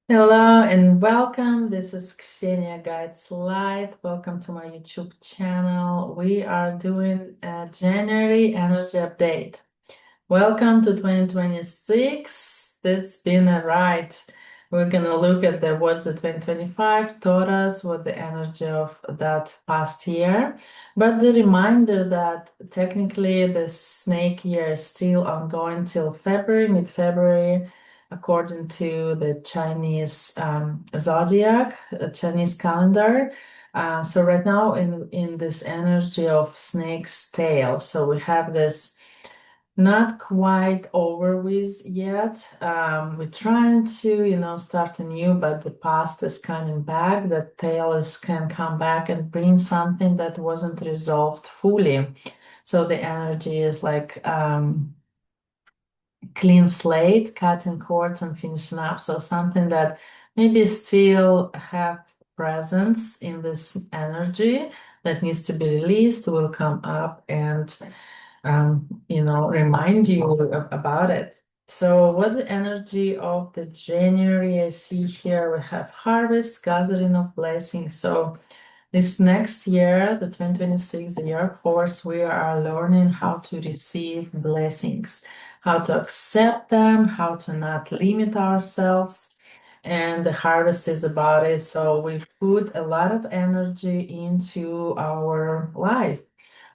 Hello and welcome. This is Ksenia Guides Light. Welcome to my YouTube channel. We are doing a January energy update. Welcome to 2026. It's been a ride. We're gonna look at what the 2025 taught us, what the energy of that past year. But the reminder that technically the snake year is still ongoing till February, mid-February, according to the Chinese zodiac, the Chinese calendar. So right now in this energy of snake's tail, so we have this not quite over with yet. We're trying to, start anew, but the past is coming back. The tail can come back and bring something that wasn't resolved fully. So the energy is like clean slate, cutting cords and finishing up. So something that maybe still have presence in this energy that needs to be released will come up and remind you about it. So what the energy of the January I see here, we have harvest, gathering of blessings. So this next year, the 2026 year of horse, we are learning how to receive blessings, how to accept them, how to not limit ourselves. And the harvest is about it. So we put a lot of energy into our life.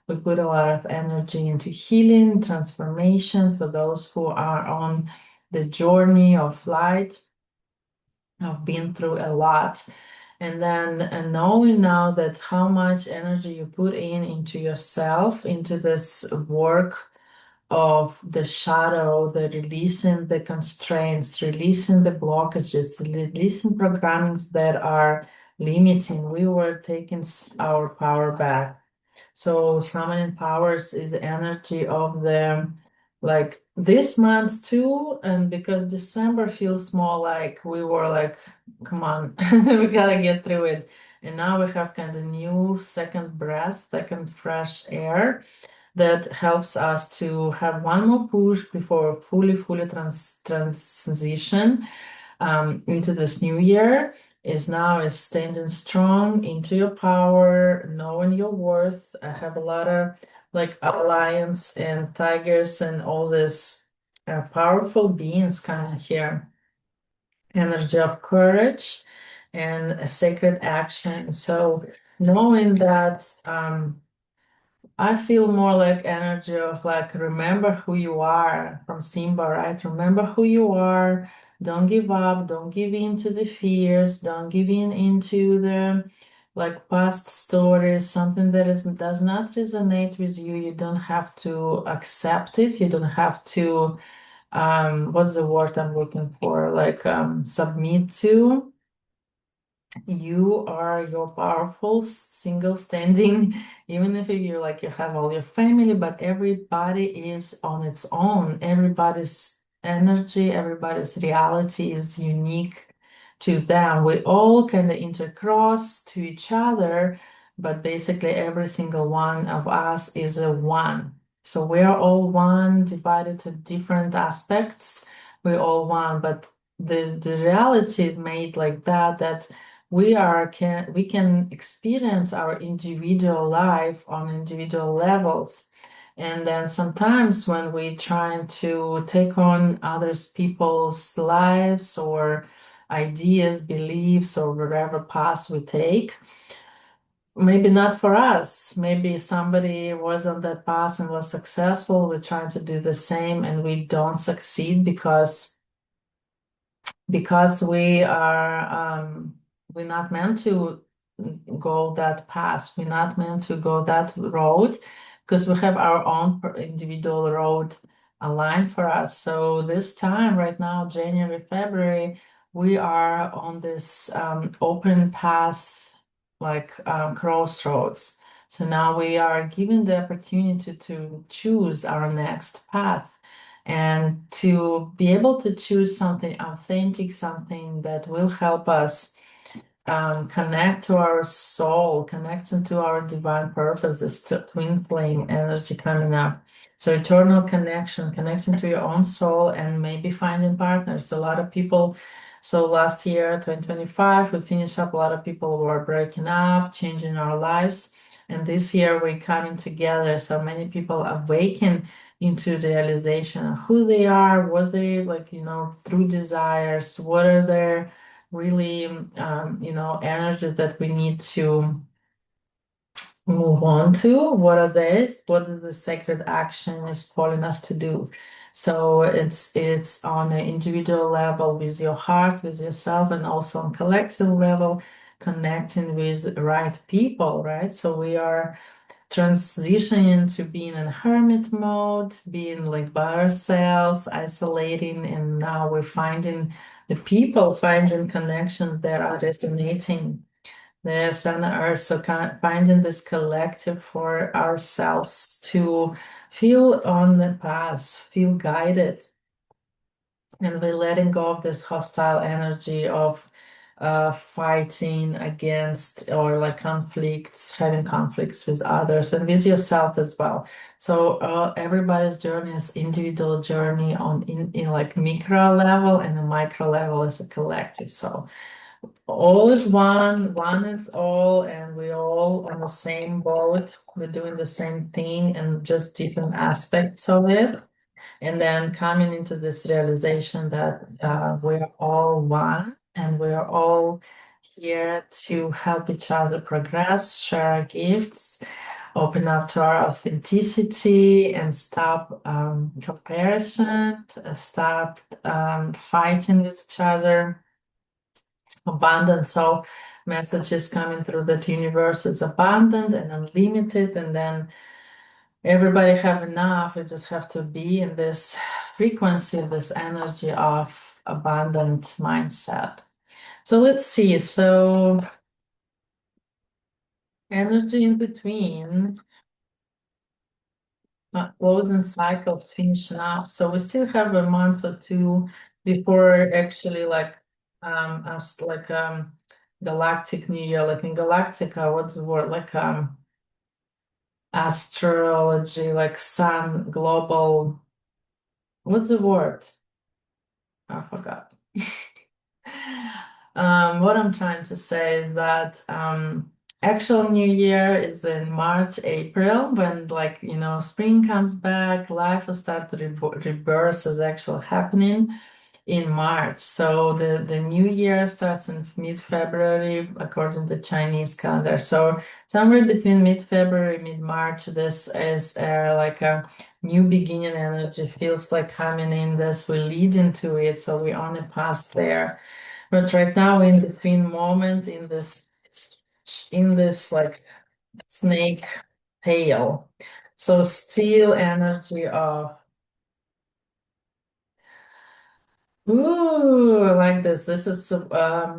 We put a lot of energy into healing, transformation for those who are on the journey of light. I've been through a lot. And then knowing now that how much energy you put into yourself, into this work of the shadow, the releasing the constraints, releasing the blockages, releasing programmings that are limiting, we were taking our power back. So summoning powers is the energy of the like this month too, and because December feels more like we were like, come on, we gotta get through it. And now we have kind of new second breath, second fresh air that helps us to have one more push before fully transition into this new year is standing strong into your power, knowing your worth. I have a lot of like alliance and tigers and all this powerful beings kind of here. Energy of courage and a sacred action. So knowing that I feel more like energy of like, remember who you are from Simba, right? Remember who you are. Don't give up. Don't give in to the fears. Don't give in into the like past stories, something that does not resonate with you. You don't have to accept it. You don't have to, what's the word I'm looking for? Like submit to. You are your powerful single standing, even if you have all your family, but everybody is on its own. Everybody's energy, everybody's reality is unique to them. We all kind of intercross to each other, but basically every single one of us is a one. So we are all one divided to different aspects. We're all one, but the reality is made like that we can experience our individual life on individual levels. And then sometimes when we trying to take on others people's lives or ideas, beliefs, or whatever path we take, maybe not for us. Maybe somebody was on that path and was successful. We're trying to do the same and we don't succeed because we're not meant to go that path. We're not meant to go that road because we have our own individual road aligned for us. So this time right now, January, February, we are on this open path, like crossroads. So now we are given the opportunity to choose our next path and to be able to choose something authentic, something that will help us connect to our soul, connection to our divine purpose, this twin flame energy coming up. So eternal connection to your own soul and maybe finding partners. A lot of people So last year, 2025, we finished up. A lot of people were breaking up, changing our lives. And this year we're coming together. So many people awaken into the realization of who they are, what they like, through desires, what are their really, energy that we need to move on to. What are these? What is the sacred action is calling us to do? So it's on an individual level with your heart, with yourself, and also on collective level, connecting with right people, right? So we are transitioning to being in hermit mode, being like by ourselves, isolating, and now we're finding the people, finding connections that are resonating. Yes, and are so finding this collective for ourselves to feel on the path, feel guided, and we're letting go of this hostile energy of fighting against or like conflicts, having conflicts with others and with yourself as well. So everybody's journey is individual journey on in like micro level, and the micro level is a collective. So all is one, one is all, and we're all on the same boat. We're doing the same thing and just different aspects of it. And then coming into this realization that we're all one and we're all here to help each other progress, share our gifts, open up to our authenticity, and stop comparison, stop fighting with each other, abundant. So messages coming through that universe is abundant and unlimited, and then everybody have enough. We just have to be in this frequency, this energy of abundant mindset. So let's see. So energy in between, closing cycles finishing up. So we still have a month or two before actually like us like galactic new year, like in galactica, what's the word, like astrology, like sun global, what's the word, I forgot. What I'm trying to say is that actual new year is in March, April, when like spring comes back, life will start to rebirth is actually happening in March. So the new year starts in mid-February according to the Chinese calendar. So somewhere between mid-February, mid-March, this is like a new beginning energy, feels like coming in this, we lead into it. So we're on a path there. But right now we're in between moment in this like snake tail. So still energy of ooh, I like this. This is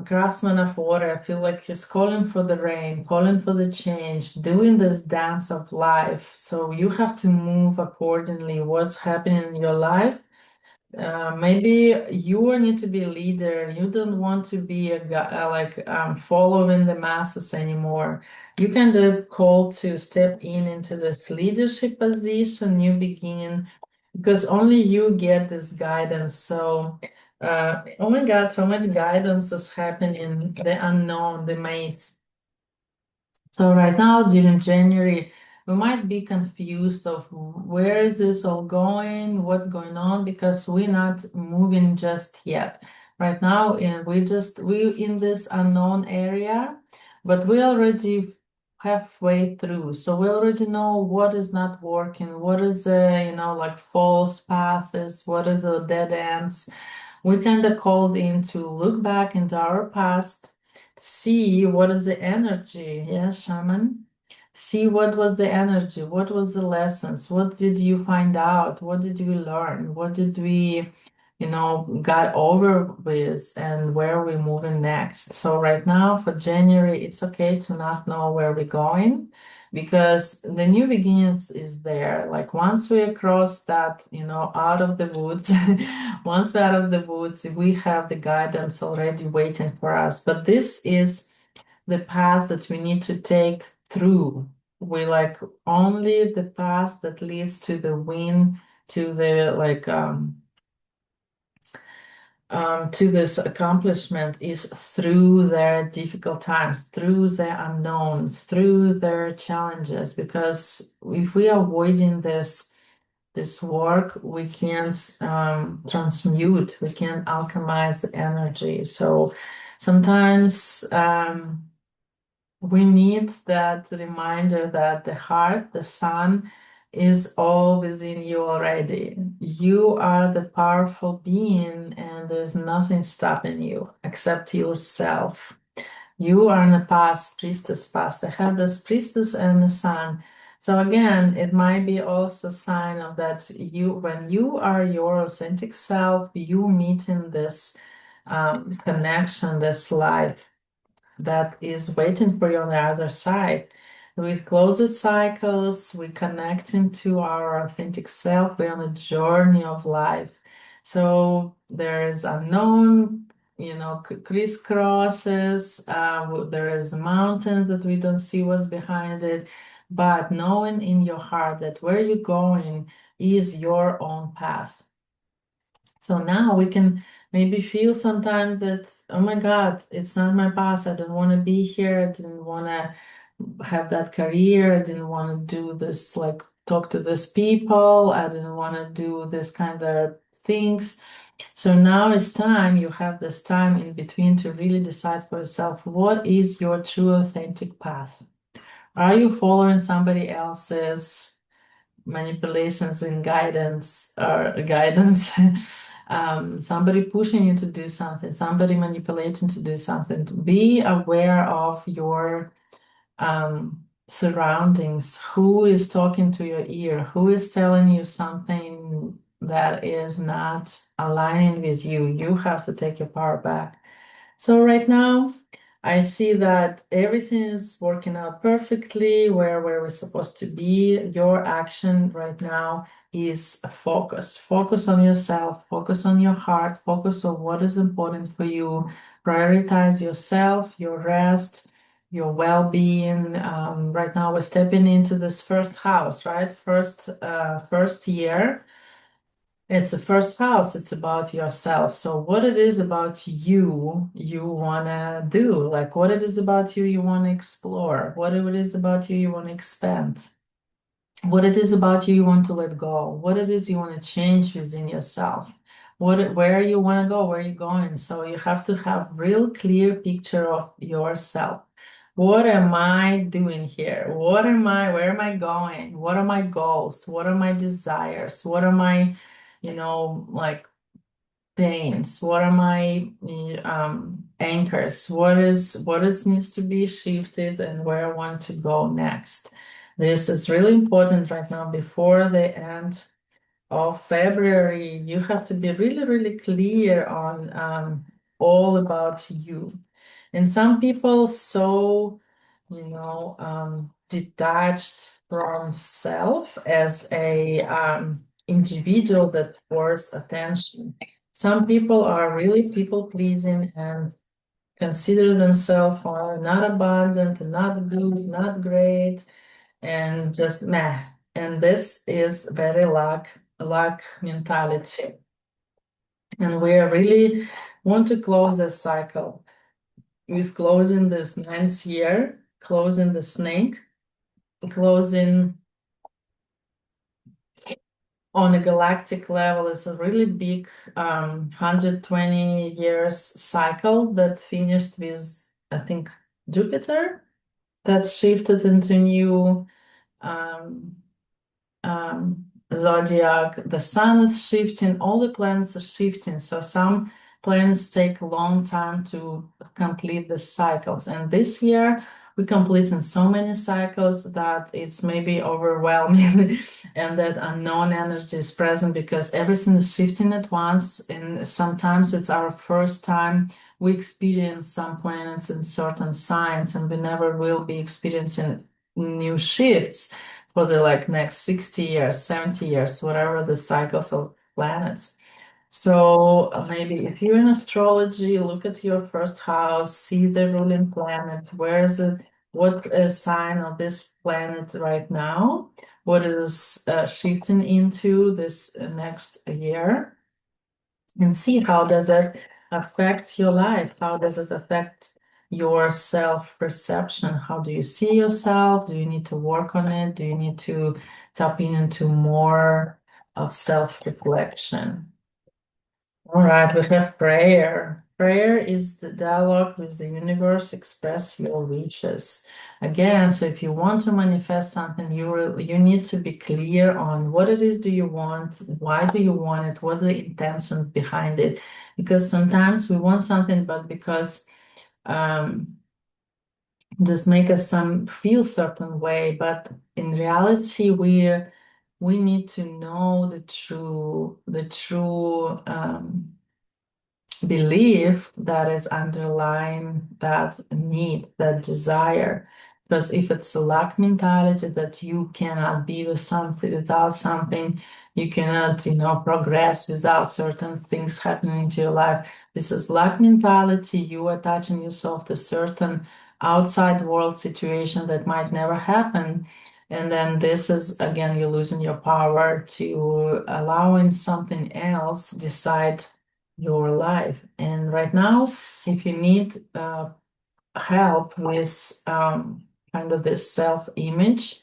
craftsman of water. I feel like he's calling for the rain, calling for the change, doing this dance of life. So you have to move accordingly. What's happening in your life? Maybe you need to be a leader. You don't want to be a guy like following the masses anymore. You can call to step in into this leadership position, new beginning, because only you get this guidance. So, oh my God, so much guidance is happening, the unknown, the maze. So right now, during January, we might be confused of where is this all going, what's going on, because we're not moving just yet. Right now, and we in this unknown area, but we already halfway through. So we already know what is not working, what is the, like false path is, what is the dead ends. We kind of called in to look back into our past, see what is the energy, yeah, shaman. See what was the energy, what was the lessons, what did you find out, what did we learn, what did we, got over with, and where are we moving next. So right now for January, it's okay to not know where we're going, because the new beginnings is there. Like once we cross that, out of the woods, once we're out of the woods, we have the guidance already waiting for us. But this is the path that we need to take through. We like only the path that leads to the win, to the like to this accomplishment is through their difficult times, through their unknown, through their challenges. Because if we are avoiding this work, we can't transmute, we can't alchemize the energy. So sometimes we need that reminder that the heart, the sun, is all within you already. You are the powerful being, and there's nothing stopping you except yourself. You are in the past, priestess past. I have this priestess and the sun. So again, it might be also a sign of that when you are your authentic self, you meet in this connection, this life that is waiting for you on the other side. With closed cycles, we connect into our authentic self. We're on a journey of life. So there's unknown, crisscrosses. There is mountains that we don't see what's behind it. But knowing in your heart that where you're going is your own path. So now we can maybe feel sometimes that, oh my God, it's not my past. I don't want to be here. I didn't want to have that career. I didn't want to do this, like talk to these people. I didn't want to do this kind of things. So now it's time, you have this time in between to really decide for yourself, what is your true authentic path? Are you following somebody else's manipulations and guidance or guidance? Somebody pushing you to do something, somebody manipulating to do something. Be aware of your surroundings. Who is talking to your ear? Who is telling you something that is not aligning with you? You have to take your power back. So right now, I see that everything is working out perfectly where we're supposed to be. Your action right now is a focus. Focus on yourself, focus on your heart, focus on what is important for you. Prioritize yourself, your rest, your well-being. Right now, we're stepping into this first house, right? First year. It's the first house, it's about yourself. So what it is about you wanna do, like what it is about you want to explore, what it is about you want to expand, what it is about you want to let go, what it is you want to change within yourself, where you want to go, where you're going. So you have to have real clear picture of yourself. What am I doing here? Where am I going? What are my goals? What are my desires? What are my, like pains? What are my anchors? What is needs to be shifted and where I want to go next? This is really important right now before the end of February. You have to be really, really clear on all about you. And some people so, detached from self as a individual that wants attention. Some people are really people pleasing and consider themselves are not abundant, not good, not great, and just meh. And this is very lack mentality. And we really want to close this cycle. With closing this ninth year, closing the snake, closing on a galactic level is a really big 120 years cycle that finished with, I think, Jupiter that shifted into new um, zodiac. The sun is shifting, all the planets are shifting. So some planets take a long time to complete the cycles. And this year we complete in so many cycles that it's maybe overwhelming and that unknown energy is present because everything is shifting at once. And sometimes it's our first time we experience some planets in certain signs, and we never will be experiencing new shifts for the next 60 years, 70 years, whatever the cycles of planets. So maybe if you're in astrology, look at your first house, see the ruling planet. Where is it? What is sign of this planet right now? What is shifting into this next year? and see how does it affect your life? How does it affect your self-perception? How do you see yourself? Do you need to work on it? Do you need to tap into more of self-reflection? All right, we have prayer. Prayer is the dialogue with the universe, express your wishes. Again, so if you want to manifest something, you need to be clear on what it is do you want, why do you want it, what are the intentions behind it. Because sometimes we want something, but because just make us some feel certain way, but in reality we need to know the true belief that is underlying that need, that desire. Because if it's a lack mentality that you cannot be with something without something, you cannot, progress without certain things happening into your life. This is lack mentality, you attaching yourself to certain outside world situation that might never happen. And then this is again, you're losing your power to allowing something else decide your life. And right now, if you need help with kind of this self-image,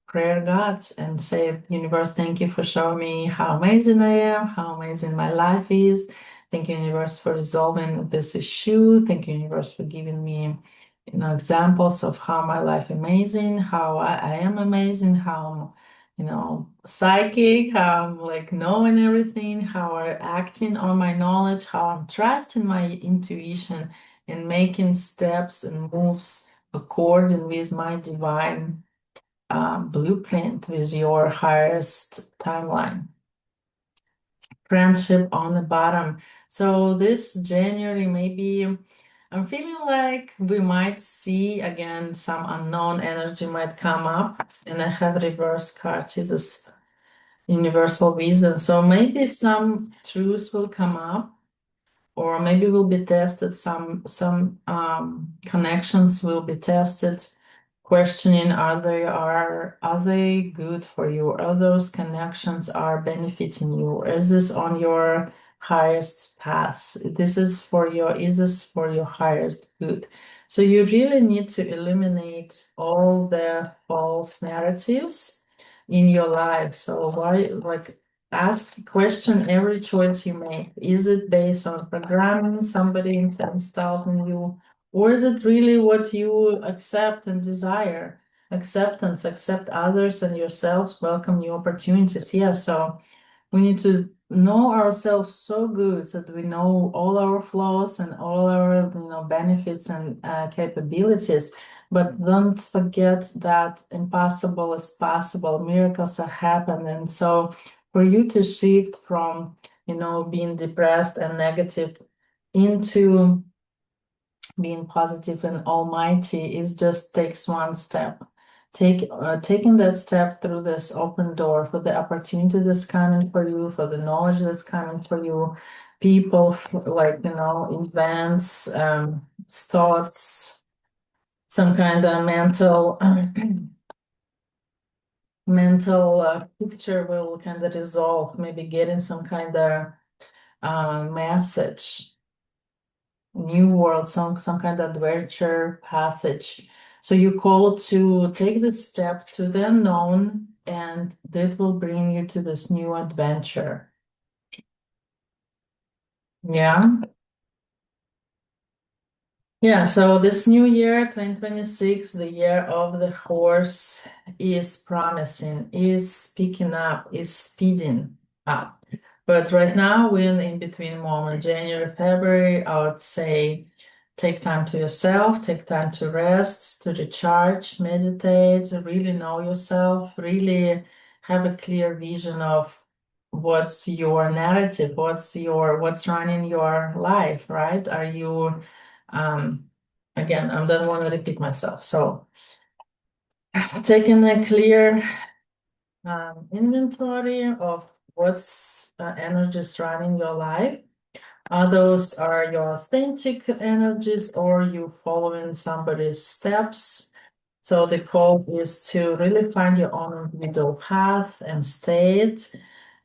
prayer God and say, universe, thank you for showing me how amazing I am, how amazing my life is. Thank you, universe, for resolving this issue. Thank you, universe, for giving me examples of how my life amazing, how I am amazing, how psychic, how I'm like knowing everything, how I'm acting on my knowledge, how I'm trusting my intuition and making steps and moves according with my divine blueprint, with your highest timeline. Friendship on the bottom. So this January, maybe I'm feeling like we might see again some unknown energy might come up, and I have reverse card, Jesus, universal wisdom. So maybe some truths will come up, or maybe will be tested. Some connections will be tested, questioning are they good for you? Are those connections are benefiting you? Is this on your highest path? Is this for your highest good? So you really need to eliminate all the false narratives in your life. So why, like, ask question every choice you make. Is it based on programming somebody installed in you, or is it really what you accept and desire? Acceptance, accept others and yourselves, welcome new opportunities. Yeah, so we need to know ourselves so good so that we know all our flaws and all our benefits and capabilities, but don't forget that impossible is possible, miracles are happening. So for you to shift from being depressed and negative into being positive and almighty is just takes one step. Taking that step through this open door for the opportunity that's coming for you, for the knowledge that's coming for you, people like events, thoughts, some kind of mental picture will kind of resolve, maybe getting some kind of message, new world, some kind of adventure passage. So you call to take this step to the unknown, and that will bring you to this new adventure. Yeah. Yeah, so this new year, 2026, the year of the horse, is promising, is picking up, is speeding up. But right now, we're in between moment, January, February. I would say take time to yourself, take time to rest, to recharge, meditate, really know yourself, really have a clear vision of what's your narrative, what's running your life, right? Are you again, I don't want to repeat myself. So taking a clear inventory of what's energies running your life. Those are your authentic energies, or you following somebody's steps. So the goal is to really find your own individual path and state,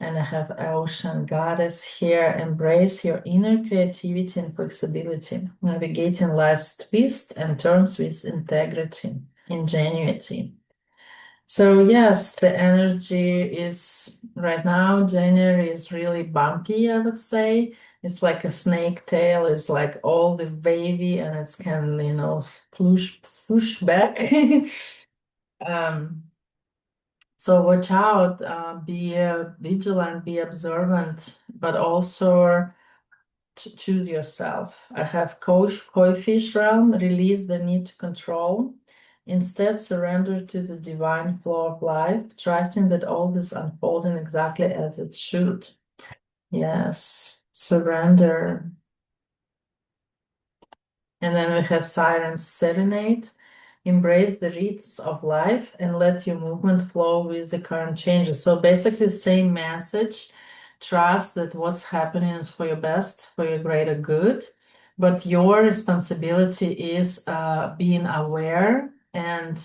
And I have Ocean Goddess here. Embrace your inner creativity and flexibility, navigating life's twists and turns with integrity, ingenuity. So yes, the energy is right now, January is really bumpy, I would say. It's like a snake tail, it's like all the wavy and it's can, push back. Um, so watch out, be vigilant, be observant, but also to choose yourself. I have koi fish realm, release the need to control. Instead, surrender to the divine flow of life, trusting that all this unfolding exactly as it should. Yes, surrender. And then we have Silence Serenade. Embrace the rhythms of life and let your movement flow with the current changes. So basically, same message. Trust that what's happening is for your best, for your greater good. But your responsibility is being aware and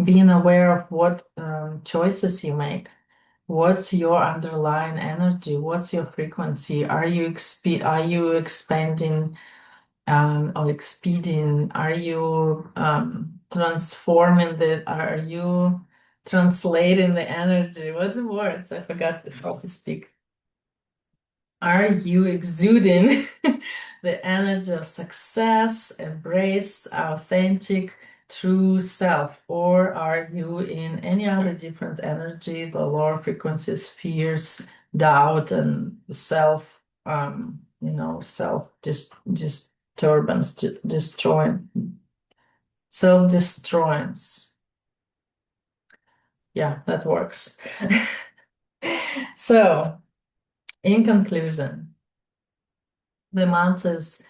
being aware of what choices you make. What's your underlying energy? What's your frequency? Are you expanding or expedient? Are you transforming are you translating the energy? What's the words? I forgot how to speak. Are you exuding the energy of success, embrace authentic, true self, or are you in any other different energy, the lower frequencies, fears, doubt, and self disturbance, destroying, self-destroyance. Yeah, that works. So, in conclusion, the month is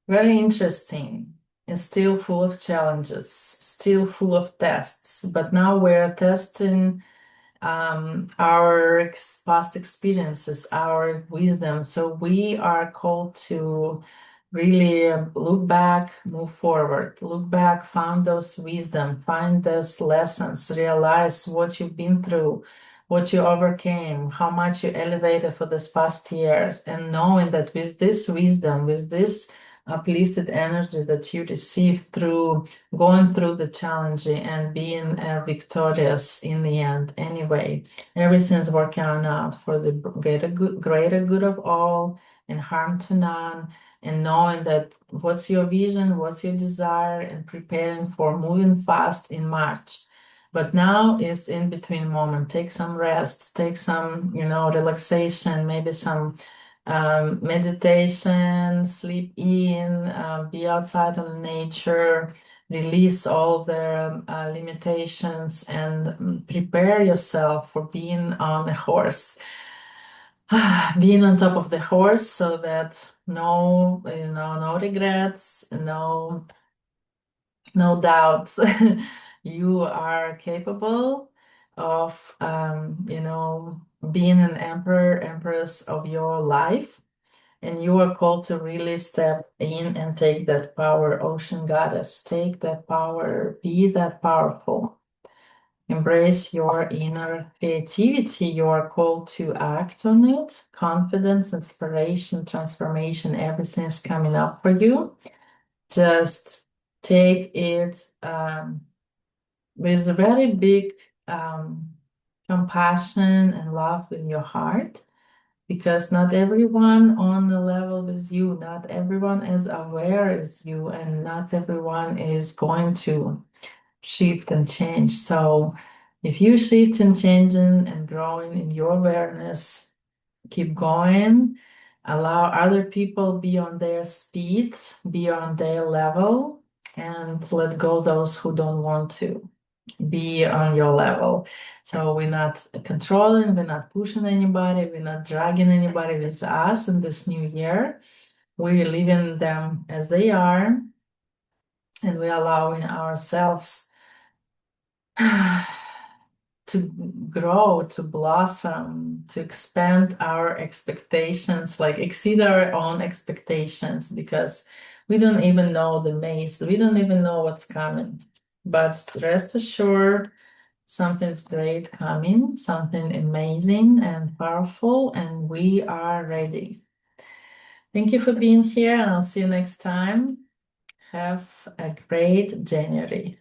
very interesting. It's still full of challenges, still full of tests, but now we're testing our past experiences, our wisdom. So we are called to really look back, move forward, look back, find those wisdom, find those lessons, realize what you've been through, what you overcame, how much you elevated for this past years, and knowing that with this wisdom, with this uplifted energy that you received through going through the challenge and being victorious in the end anyway, everything's working out for the greater good of all and harm to none, and knowing that what's your vision, what's your desire, and preparing for moving fast in March. But now is in between moment. Take some rest, take some, relaxation, maybe some meditation, sleep in, be outside of nature, release all the limitations, and prepare yourself for being on a horse. Being on top of the horse so that no regrets, no doubts. You are capable of, being an emperor, empress of your life. And you are called to really step in and take that power, Ocean Goddess. Take that power, be that powerful. Embrace your inner creativity. You are called to act on it. Confidence, inspiration, transformation, everything is coming up for you. Just take it with a very big compassion and love in your heart, because not everyone on the level with you, not everyone is aware as you, and not everyone is going to shift and change. So if you shift and changing and growing in your awareness, keep going, allow other people be on their speed, be on their level, and let go those who don't want to be on your level. So we're not controlling, we're not pushing anybody, we're not dragging anybody with us in this new year. We're leaving them as they are, and we're allowing ourselves to grow, to blossom, to expand our expectations, like exceed our own expectations, because we don't even know the maze, we don't even know what's coming. But rest assured, Something's great coming, something amazing and powerful, and we are ready. Thank you for being here, and I'll see you next time. Have a great January.